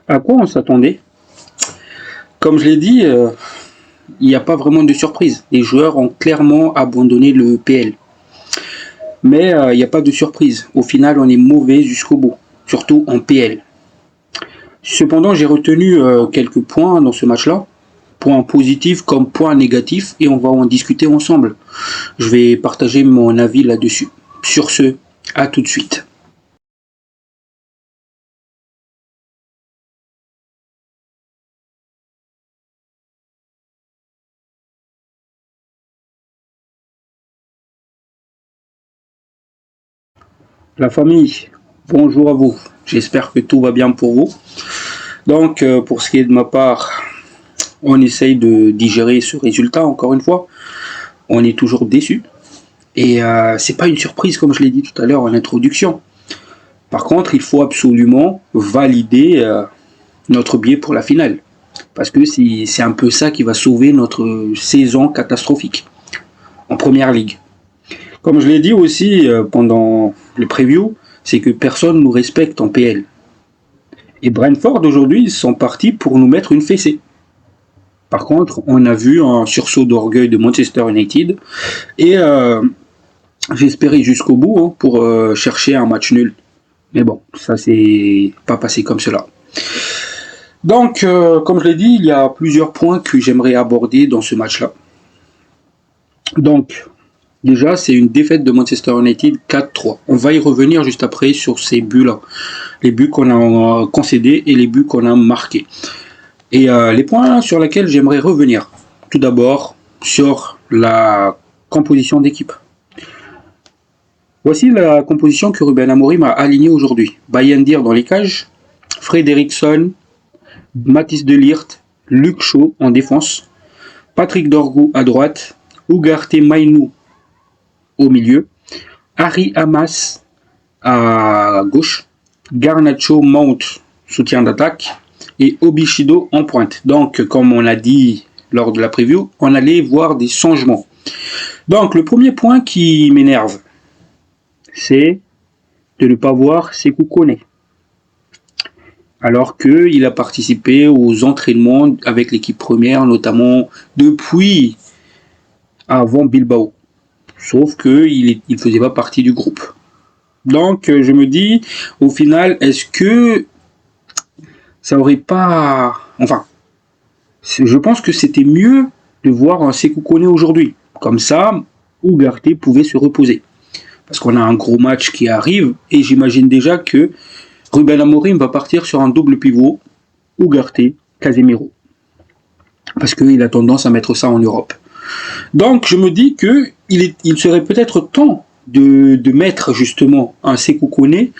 À quoi on s'attendait? Comme je l'ai dit, il n'y a pas vraiment de surprise. Les joueurs ont clairement abandonné le PL. Mais il n'y a pas de surprise. Au final, on est mauvais jusqu'au bout, surtout en PL. Cependant, j'ai retenu quelques points dans ce match-là, points positifs comme points négatifs, et on va en discuter ensemble. Je vais partager mon avis là-dessus. Sur ce, à tout de suite. La famille, bonjour à vous. J'espère que tout va bien pour vous. Donc, pour ce qui est de ma part, on essaye de digérer ce résultat, encore une fois. On est toujours déçu. Et c'est pas une surprise, comme je l'ai dit tout à l'heure en introduction. Par contre, il faut absolument valider notre billet pour la finale. Parce que c'est un peu ça qui va sauver notre saison catastrophique en première ligue. Comme je l'ai dit aussi pendant le preview, c'est que personne nous respecte en PL. Et Brentford aujourd'hui, ils sont partis pour nous mettre une fessée. Par contre, on a vu un sursaut d'orgueil de Manchester United et j'espérais jusqu'au bout pour chercher un match nul. Mais bon, ça c'est pas passé comme cela. Donc, comme je l'ai dit, il y a plusieurs points que j'aimerais aborder dans ce match-là. Donc, déjà, c'est une défaite de Manchester United 4-3. On va y revenir juste après sur ces buts-là. Les buts qu'on a concédés et les buts qu'on a marqués. Et les points sur lesquels j'aimerais revenir. Tout d'abord, sur la composition d'équipe. Voici la composition que Ruben Amorim a alignée aujourd'hui. Bayendir dans les cages, Frederiksen, Mathis de Ligt, Luke Shaw en défense, Patrick Dorgu à droite, Ugarte Mainou au milieu, Harry Hamas à gauche, Garnacho Mount soutien d'attaque et Obishido en pointe. Donc, comme on l'a dit lors de la preview, on allait voir des changements. Donc, le premier point qui m'énerve, c'est de ne pas voir Sékou Koné. Alors qu'il a participé aux entraînements avec l'équipe première, notamment depuis avant Bilbao. Sauf qu'il ne faisait pas partie du groupe. Donc je me dis, au final, est-ce que ça aurait pas... Enfin, je pense que c'était mieux de voir un Sékou Koné aujourd'hui. Comme ça, Ugarte pouvait se reposer. Parce qu'on a un gros match qui arrive, et j'imagine déjà que Ruben Amorim va partir sur un double pivot, Ugarte, Casemiro. Parce qu'il a tendance à mettre ça en Europe. Donc je me dis qu'il serait peut-être temps de mettre justement un Sékou Koné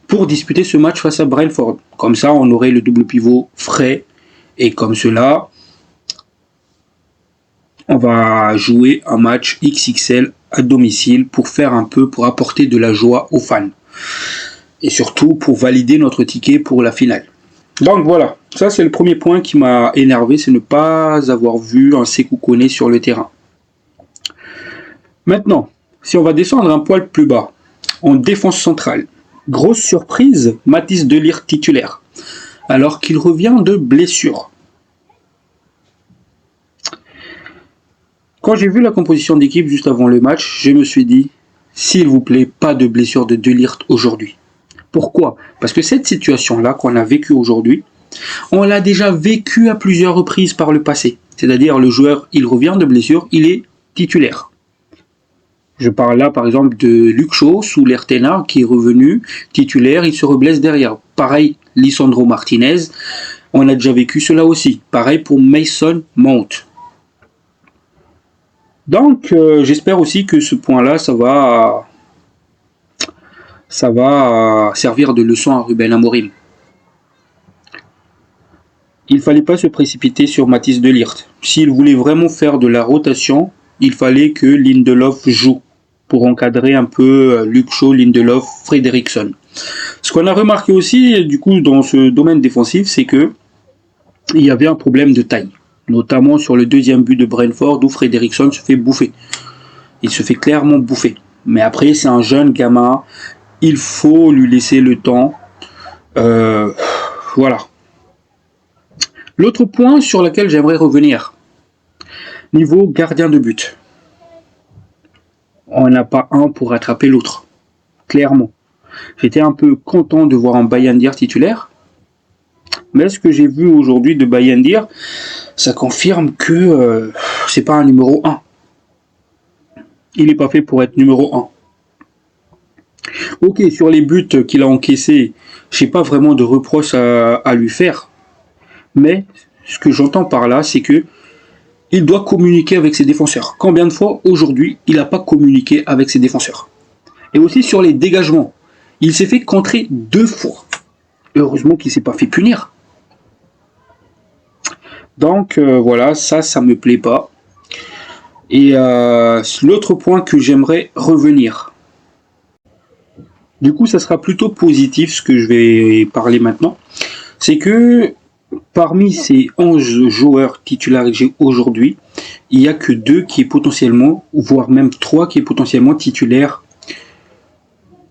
pour disputer ce match face à Brentford. Comme ça, on aurait le double pivot frais, et comme cela, on va jouer un match XXL à domicile pour faire un peu, pour apporter de la joie aux fans. Et surtout pour valider notre ticket pour la finale. Donc voilà, ça c'est le premier point qui m'a énervé, c'est ne pas avoir vu un Sékou Koné sur le terrain. Maintenant, si on va descendre un poil plus bas, en défense centrale, grosse surprise, Mathis de Ligt titulaire, alors qu'il revient de blessure. Quand j'ai vu la composition d'équipe juste avant le match, je me suis dit, s'il vous plaît, pas de blessure de Ligt aujourd'hui. Pourquoi? Parce que cette situation-là qu'on a vécue aujourd'hui, on l'a déjà vécue à plusieurs reprises par le passé. C'est-à-dire le joueur, il revient de blessure, il est titulaire. Je parle là par exemple de Luke Shaw sous l'ère Ténard qui est revenu titulaire, il se reblesse derrière. Pareil, Lisandro Martinez, on a déjà vécu cela aussi. Pareil pour Mason Mount. Donc j'espère aussi que ce point-là, ça va servir de leçon à Ruben Amorim. Il ne fallait pas se précipiter sur Mathis de Ligt. S'il voulait vraiment faire de la rotation, il fallait que Lindelof joue pour encadrer un peu Luke Shaw, Lindelof, Frederiksen. Ce qu'on a remarqué aussi, du coup, dans ce domaine défensif, c'est que il y avait un problème de taille, notamment sur le deuxième but de Brentford où Frederiksen se fait bouffer. Il se fait clairement bouffer. Mais après, c'est un jeune gamin, il faut lui laisser le temps. Voilà. L'autre point sur lequel j'aimerais revenir, niveau gardien de but. On n'a pas un pour rattraper l'autre, clairement. J'étais un peu content de voir un Bayandir titulaire, mais ce que j'ai vu aujourd'hui de Bayandir, ça confirme que c'est pas un numéro 1. Il n'est pas fait pour être numéro 1. Ok, sur les buts qu'il a encaissés, je n'ai pas vraiment de reproches à lui faire, mais ce que j'entends par là, c'est que il doit communiquer avec ses défenseurs. Combien de fois aujourd'hui il n'a pas communiqué avec ses défenseurs? Et aussi sur les dégagements, il s'est fait contrer 2 fois. Heureusement qu'il ne s'est pas fait punir. Donc voilà, ça me plaît pas. Et l'autre point que j'aimerais revenir. Du coup, ça sera plutôt positif ce que je vais parler maintenant. C'est que parmi ces 11 joueurs titularisés aujourd'hui, il n'y a que 2 qui est potentiellement, voire même 3 qui est potentiellement titulaire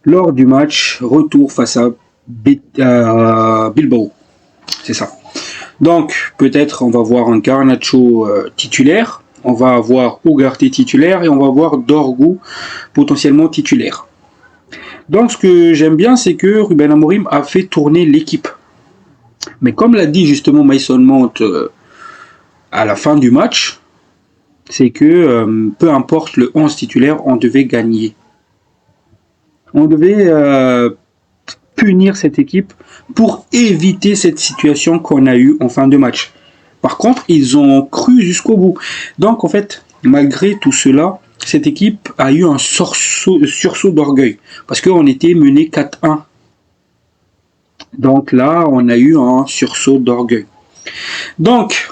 lors du match retour face à Bilbao. C'est ça. Donc, peut-être on va voir un Garnacho titulaire, on va avoir Ugarte titulaire et on va voir Dorgu potentiellement titulaire. Donc, ce que j'aime bien, c'est que Ruben Amorim a fait tourner l'équipe. Mais comme l'a dit justement Mason Mount à la fin du match, c'est que peu importe le 11 titulaire, on devait gagner. On devait punir cette équipe pour éviter cette situation qu'on a eue en fin de match. Par contre, ils ont cru jusqu'au bout. Donc en fait, malgré tout cela, cette équipe a eu un sursaut d'orgueil. Parce qu'on était mené 4-1. Donc là, on a eu un sursaut d'orgueil. Donc,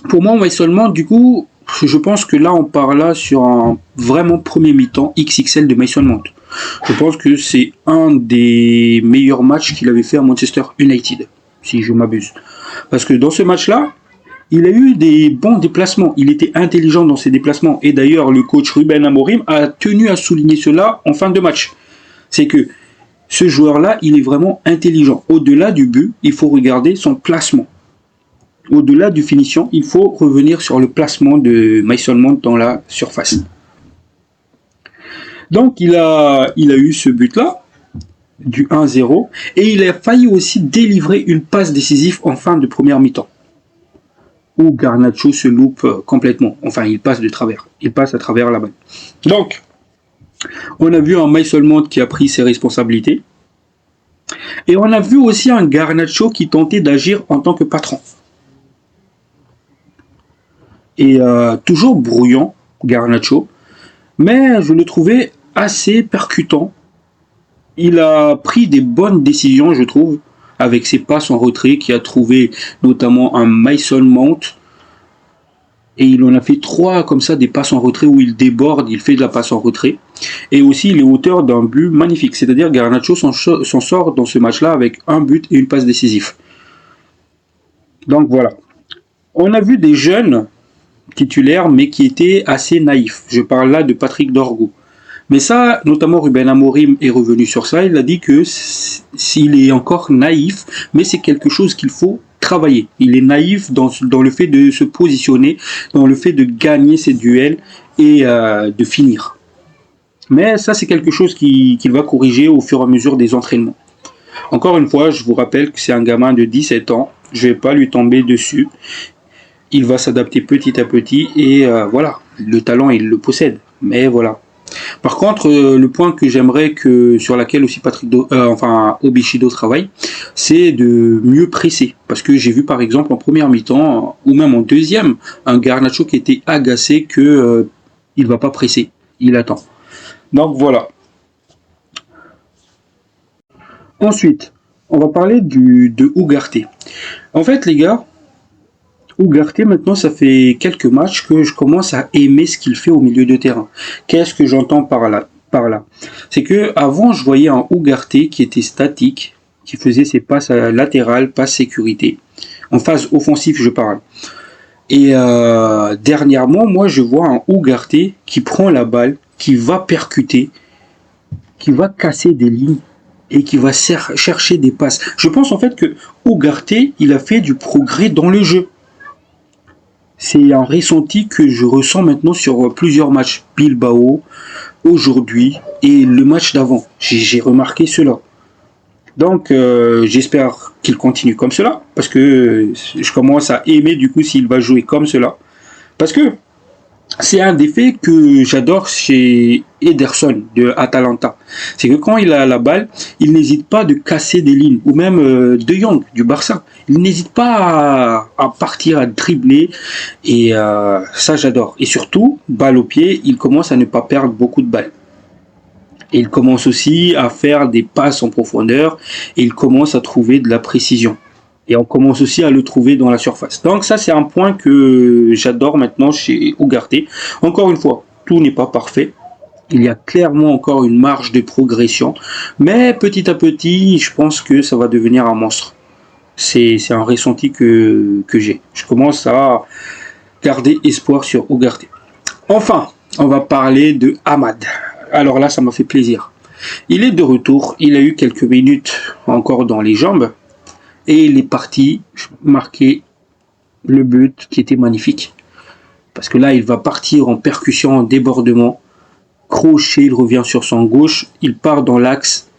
pour moi, mais seulement, du coup, je pense que là, on part là sur un vraiment premier mi-temps XXL de Mason Mount. Je pense que c'est un des meilleurs matchs qu'il avait fait à Manchester United, si je m'abuse. Parce que dans ce match-là, il a eu des bons déplacements. Il était intelligent dans ses déplacements. Et d'ailleurs, le coach Ruben Amorim a tenu à souligner cela en fin de match. C'est que ce joueur-là, il est vraiment intelligent. Au-delà du but, il faut regarder son placement. Au-delà du finition, il faut revenir sur le placement de Mason Mount dans la surface. Donc, il a eu ce but-là, du 1-0, et il a failli aussi délivrer une passe décisive en fin de première mi-temps, où Garnacho se loupe complètement. Enfin, il passe de travers. Il passe à travers la balle. Donc, on a vu un Mason Mount qui a pris ses responsabilités, et on a vu aussi un Garnacho qui tentait d'agir en tant que patron. Et toujours brouillant, Garnacho, mais je le trouvais assez percutant. Il a pris des bonnes décisions, je trouve, avec ses passes en retrait, qui a trouvé notamment un Mason Mount, et il en a fait 3 comme ça, des passes en retrait où il déborde, il fait de la passe en retrait, et aussi il est auteur d'un but magnifique, c'est-à-dire Garnacho s'en sort dans ce match-là avec un but et une passe décisive. Donc voilà. On a vu des jeunes titulaire, mais qui était assez naïf. Je parle là de Patrick Dorgu. Mais ça, notamment Ruben Amorim est revenu sur ça, il a dit que s'il est encore naïf, mais c'est quelque chose qu'il faut travailler. Il est naïf dans le fait de se positionner, dans le fait de gagner ses duels et de finir. Mais ça, c'est quelque chose qu'il va corriger au fur et à mesure des entraînements. Encore une fois, je vous rappelle que c'est un gamin de 17 ans, je ne vais pas lui tomber dessus. Il va s'adapter petit à petit et voilà, le talent il le possède, mais voilà. Par contre, le point que j'aimerais sur laquelle aussi Obishido travaille, c'est de mieux presser, parce que j'ai vu par exemple en première mi-temps ou même en deuxième un Garnacho qui était agacé que il va pas presser, il attend. Donc voilà. Ensuite, on va parler de Ugarte. En fait, les gars, Ugarte, maintenant, ça fait quelques matchs que je commence à aimer ce qu'il fait au milieu de terrain. Qu'est-ce que j'entends par là? C'est que avant, je voyais un Ugarte qui était statique, qui faisait ses passes latérales, passes sécurité. En phase offensive, je parle. Et dernièrement, moi, je vois un Ugarte qui prend la balle, qui va percuter, qui va casser des lignes. et qui va chercher des passes. Je pense en fait que Ugarte, il a fait du progrès dans le jeu. C'est un ressenti que je ressens maintenant sur plusieurs matchs. Bilbao, aujourd'hui et le match d'avant. J'ai remarqué cela. Donc j'espère qu'il continue comme cela, parce que je commence à aimer du coup s'il va jouer comme cela. Parce que c'est un des faits que j'adore chez Ederson de Atalanta. C'est que quand il a la balle, il n'hésite pas de casser des lignes. Ou même De Jong du Barça. Il n'hésite pas à partir, à dribbler. Et ça, j'adore. Et surtout, balle au pied, il commence à ne pas perdre beaucoup de balles. Et il commence aussi à faire des passes en profondeur. Et il commence à trouver de la précision. Et on commence aussi à le trouver dans la surface. Donc ça, c'est un point que j'adore maintenant chez Ugarte. Encore une fois, tout n'est pas parfait. Il y a clairement encore une marge de progression. Mais petit à petit, je pense que ça va devenir un monstre. C'est un ressenti que j'ai. Je commence à garder espoir sur Ugarte. Enfin, on va parler de Amad. Alors là, ça m'a fait plaisir. Il est de retour. Il a eu quelques minutes encore dans les jambes. Et il est parti marquer le but qui était magnifique. Parce que là, il va partir en percussion, en débordement. Crochet, il revient sur son gauche. Il part dans l'axe.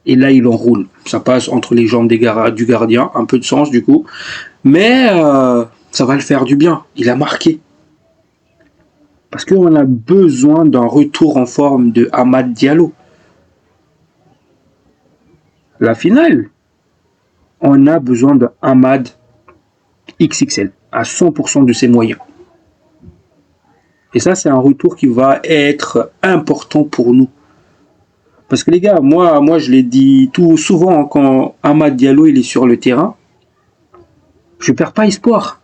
Et là, il enroule. Ça passe entre les jambes du gardien. Un peu de sens, du coup. Mais ça va le faire du bien. Il a marqué. Parce qu'on a besoin d'un retour en forme de Amad Diallo. La finale, on a besoin d'un Amad XXL à 100% de ses moyens. Et ça, c'est un retour qui va être important pour nous. Parce que les gars, moi je l'ai dit tout souvent, quand Amad Diallo il est sur le terrain, je perds pas espoir.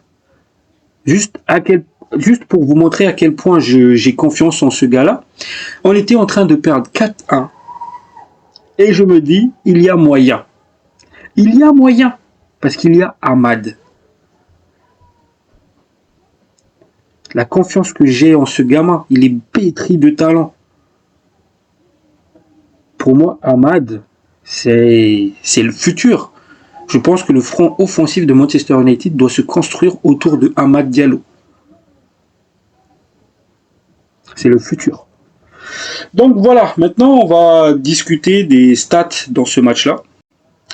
Juste pour vous montrer à quel point j'ai confiance en ce gars-là, on était en train de perdre 4-1. Et je me dis, il y a moyen. Il y a moyen. Parce qu'il y a Amad. La confiance que j'ai en ce gamin, il est pétri de talent. Pour moi, Amad, c'est le futur. Je pense que le front offensif de Manchester United doit se construire autour de Amad Diallo. C'est le futur. Donc voilà, maintenant on va discuter des stats dans ce match-là.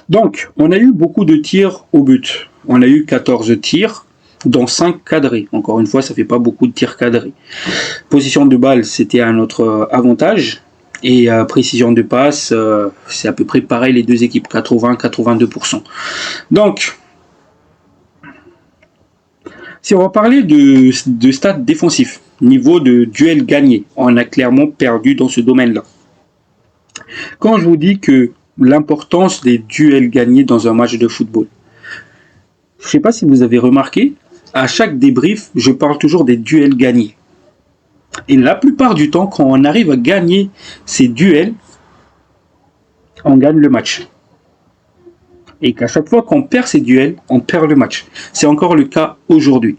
Donc, on a eu beaucoup de tirs au but. On a eu 14 tirs, dont 5 cadrés. Encore une fois, ça ne fait pas beaucoup de tirs cadrés. Position de balle, c'était à notre avantage. Et précision de passe, c'est à peu près pareil les deux équipes, 80-82%. Donc, si on va parler de stats défensifs, niveau de duel gagné, on a clairement perdu dans ce domaine-là. Quand je vous dis que l'importance des duels gagnés dans un match de football, je ne sais pas si vous avez remarqué, à chaque débrief, je parle toujours des duels gagnés. Et la plupart du temps, quand on arrive à gagner ces duels, on gagne le match. Et qu'à chaque fois qu'on perd ces duels, on perd le match. C'est encore le cas aujourd'hui.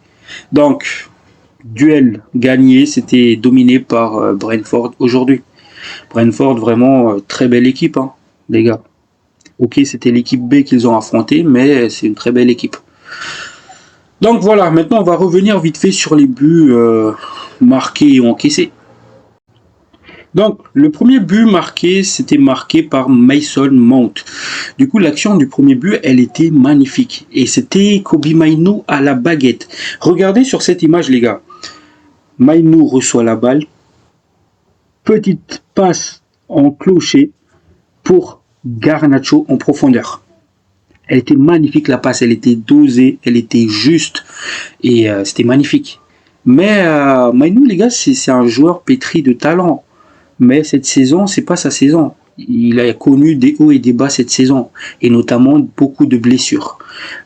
Donc, duel gagné, c'était dominé par Brentford aujourd'hui. Brentford, vraiment, très belle équipe, hein, les gars. Ok, c'était l'équipe B qu'ils ont affronté, mais c'est une très belle équipe. Donc voilà, maintenant on va revenir vite fait sur les buts marqués et encaissés. Donc le premier but marqué, c'était marqué par Mason Mount. Du coup, l'action du premier but, elle était magnifique. Et c'était Kobbie Mainoo à la baguette. Regardez sur cette image, les gars. Mainoo reçoit la balle. Petite passe en clocher pour Garnacho en profondeur. Elle était magnifique la passe, elle était dosée, elle était juste et c'était magnifique. Mais Mainoo, les gars, c'est un joueur pétri de talent. Mais cette saison, c'est pas sa saison. Il a connu des hauts et des bas cette saison, et notamment beaucoup de blessures.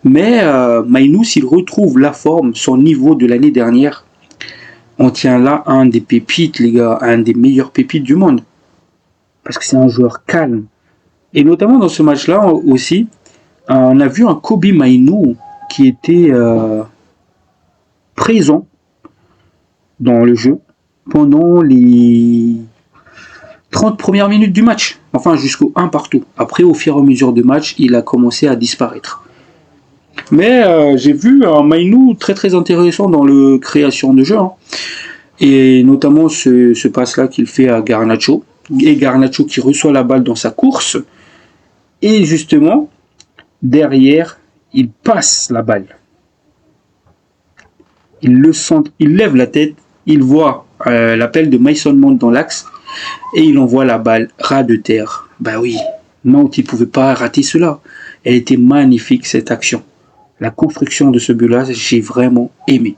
Mais Mainoo, s'il retrouve la forme, son niveau de l'année dernière, on tient là un des pépites, les gars, un des meilleurs pépites du monde. Parce que c'est un joueur calme. Et notamment dans ce match-là aussi, on a vu un Kobbie Mainoo qui était présent dans le jeu pendant les 30 premières minutes du match. enfin jusqu'au 1 partout. Après, au fur et à mesure du match, il a commencé à disparaître. Mais j'ai vu un Mainou très très intéressant dans le création de jeu, hein. Et notamment ce passe-là qu'il fait à Garnacho. Et Garnacho qui reçoit la balle dans sa course. Et justement, derrière, il passe la balle. Il le sent, il lève la tête, il voit l'appel de Mason Mount dans l'axe et il envoie la balle ras de terre. Bah oui, Mount il pouvait pas rater cela. Elle était magnifique cette action. La construction de ce but-là, j'ai vraiment aimé.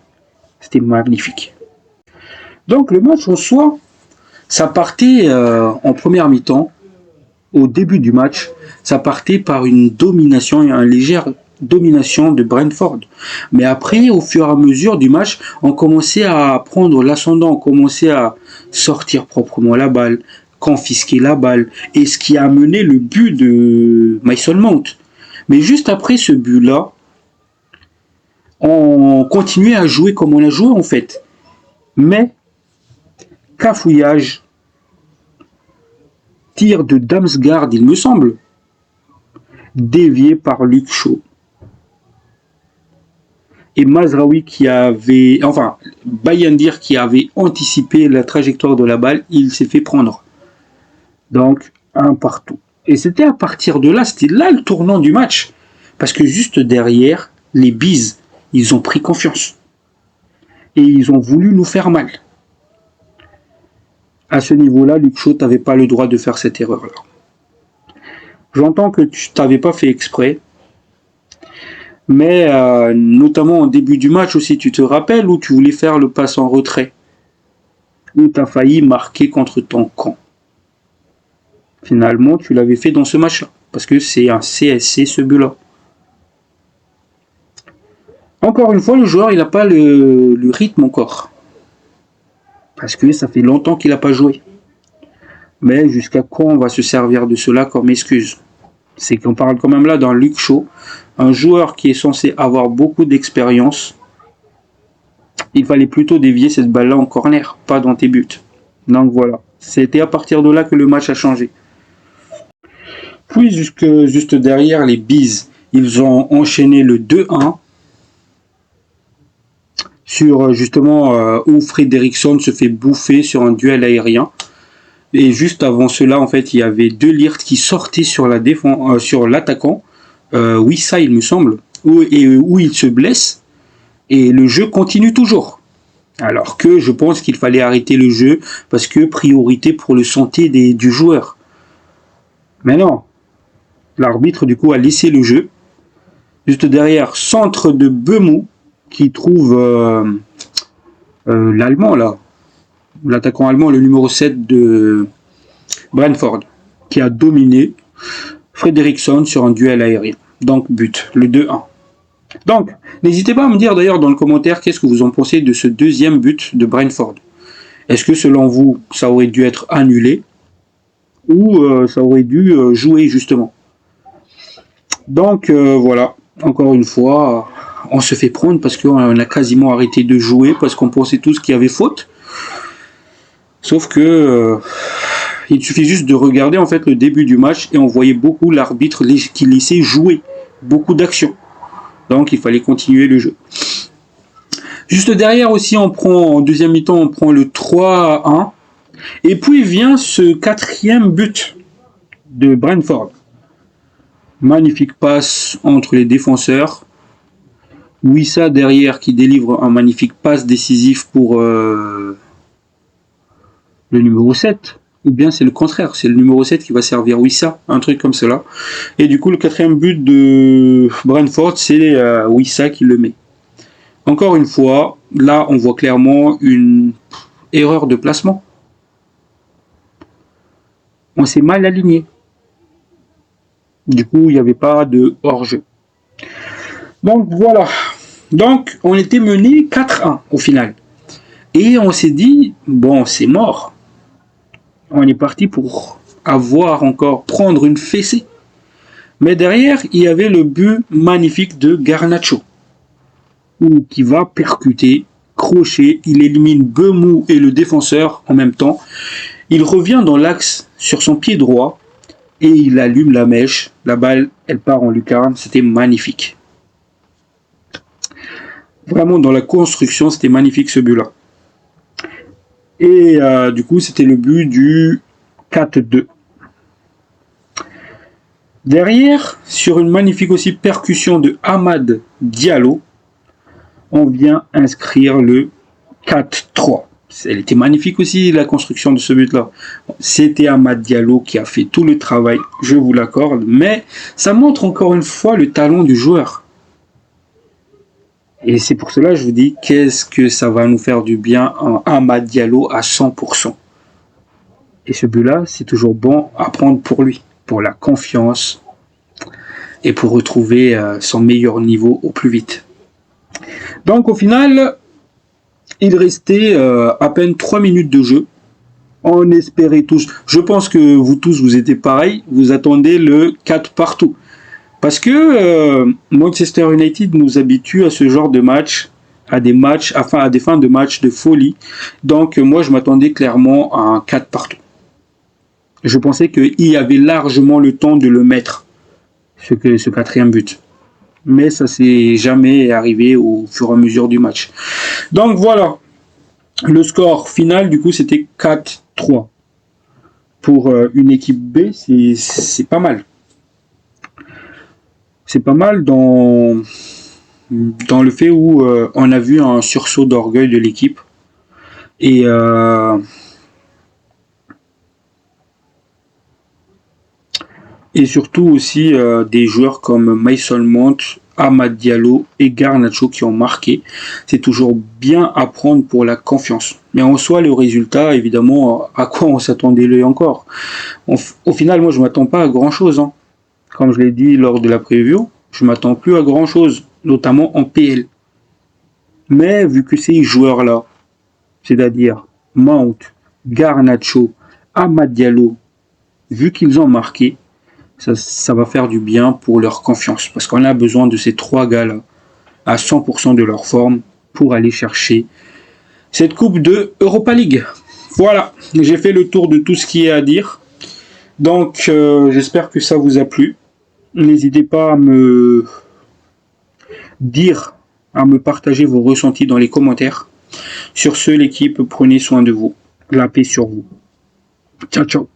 C'était magnifique. Donc le match en soi, ça partait en première mi-temps, au début du match, ça partait par une domination, une légère domination de Brentford. Mais après, au fur et à mesure du match, on commençait à prendre l'ascendant, on commençait à sortir proprement la balle, confisquer la balle, et ce qui a amené le but de Mason Mount. Mais juste après ce but-là, on continuait à jouer comme on a joué en fait. Mais, cafouillage, tir de Damsgaard, il me semble, dévié par Luke Shaw. Et Mazraoui qui avait, enfin, Bayandir qui avait anticipé la trajectoire de la balle, il s'est fait prendre. Donc, un partout. Et c'était à partir de là, c'était là le tournant du match. Parce que juste derrière, les Bees, ils ont pris confiance. Et ils ont voulu nous faire mal. À ce niveau-là, Luke Shaw, tu n'avais pas le droit de faire cette erreur-là. J'entends que tu t'avais pas fait exprès. Mais notamment au début du match aussi, tu te rappelles, où tu voulais faire le passe en retrait. Où tu as failli marquer contre ton camp. Finalement, tu l'avais fait dans ce match-là. Parce que c'est un CSC ce but-là. Encore une fois, le joueur, il n'a pas le rythme encore. Parce que ça fait longtemps qu'il n'a pas joué. Mais jusqu'à quand on va se servir de cela comme excuse? C'est qu'on parle quand même là d'un Luke Shaw, un joueur qui est censé avoir beaucoup d'expérience. Il fallait plutôt dévier cette balle-là en corner, pas dans tes buts. Donc voilà, c'était à partir de là que le match a changé. Puis juste derrière, les Bees, ils ont enchaîné le 2-1 sur justement où Fredriksson se fait bouffer sur un duel aérien. Et juste avant cela, en fait, il y avait De Ligt qui sortait sur la défense, sur l'attaquant, Wissa, il me semble, où il se blesse. Et le jeu continue toujours. Alors que je pense qu'il fallait arrêter le jeu parce que priorité pour le santé du joueur. Mais non, l'arbitre du coup a laissé le jeu. Juste derrière, centre de Bemou qui trouve l'Allemand là. L'attaquant allemand, le numéro 7 de Brentford, qui a dominé Fredriksson sur un duel aérien. Donc, but, le 2-1. Donc, n'hésitez pas à me dire d'ailleurs dans le commentaire qu'est-ce que vous en pensez de ce deuxième but de Brentford. Est-ce que selon vous, ça aurait dû être annulé ou ça aurait dû jouer justement? Donc, voilà, encore une fois, on se fait prendre parce qu'on a quasiment arrêté de jouer parce qu'on pensait tous qu'il y avait faute. Sauf que il suffit juste de regarder en fait le début du match et on voyait beaucoup l'arbitre qui laissait jouer beaucoup d'actions. Donc il fallait continuer le jeu. Juste derrière aussi, on prend en deuxième mi-temps, on prend le 3-1 et puis vient ce quatrième but de Brentford. Magnifique passe entre les défenseurs. Wissa derrière qui délivre un magnifique passe décisif pour le numéro 7, ou bien c'est le contraire, c'est le numéro 7 qui va servir Wissa, un truc comme cela. Et du coup, le quatrième but de Brentford, c'est Wissa qui le met. Encore une fois, là, on voit clairement une erreur de placement. On s'est mal aligné. Du coup, il n'y avait pas de hors-jeu. Donc, voilà. Donc, on était mené 4-1 au final. Et on s'est dit, bon, c'est mort. On est parti pour prendre une fessée. Mais derrière, il y avait le but magnifique de Garnacho, qui va percuter, crochet, il élimine Bemou et le défenseur en même temps. Il revient dans l'axe sur son pied droit, et il allume la mèche. La balle, elle part en lucarne. C'était magnifique. Vraiment, dans la construction, c'était magnifique ce but-là. Et du coup, c'était le but du 4-2. Derrière, sur une magnifique aussi percussion de Hamad Diallo, on vient inscrire le 4-3. Elle était magnifique aussi, la construction de ce but-là. C'était Hamad Diallo qui a fait tout le travail, je vous l'accorde, mais ça montre encore une fois le talent du joueur. Et c'est pour cela que je vous dis, qu'est-ce que ça va nous faire du bien en Hamad Diallo à 100%. Et ce but-là, c'est toujours bon à prendre pour lui, pour la confiance et pour retrouver son meilleur niveau au plus vite. Donc au final, il restait à peine 3 minutes de jeu. On espérait tous, je pense que vous tous, vous étiez pareil, vous attendez le 4 partout. Parce que Manchester United nous habitue à ce genre de match, à des fins de match de folie. Donc moi, je m'attendais clairement à un 4 partout. Je pensais qu'il y avait largement le temps de le mettre, ce 4e but. Mais ça s'est jamais arrivé au fur et à mesure du match. Donc voilà, le score final, du coup, c'était 4-3. Pour une équipe B, c'est pas mal. C'est pas mal dans le fait où on a vu un sursaut d'orgueil de l'équipe. Et surtout aussi des joueurs comme Mason Mount, Hamad Diallo et Garnacho qui ont marqué. C'est toujours bien à prendre pour la confiance. Mais en soi, le résultat, évidemment, à quoi on s'attendait encore. Au final, moi, je ne m'attends pas à grand-chose. Hein. Comme je l'ai dit lors de la preview, je ne m'attends plus à grand-chose, notamment en PL. Mais vu que ces joueurs-là, c'est-à-dire Mount, Garnacho, Hamad Diallo, vu qu'ils ont marqué, ça va faire du bien pour leur confiance. Parce qu'on a besoin de ces 3 gars-là à 100% de leur forme pour aller chercher cette coupe de Europa League. Voilà, j'ai fait le tour de tout ce qui est à dire. Donc, j'espère que ça vous a plu. N'hésitez pas à me dire, à me partager vos ressentis dans les commentaires. Sur ce, l'équipe, prenez soin de vous. La paix sur vous. Ciao, ciao.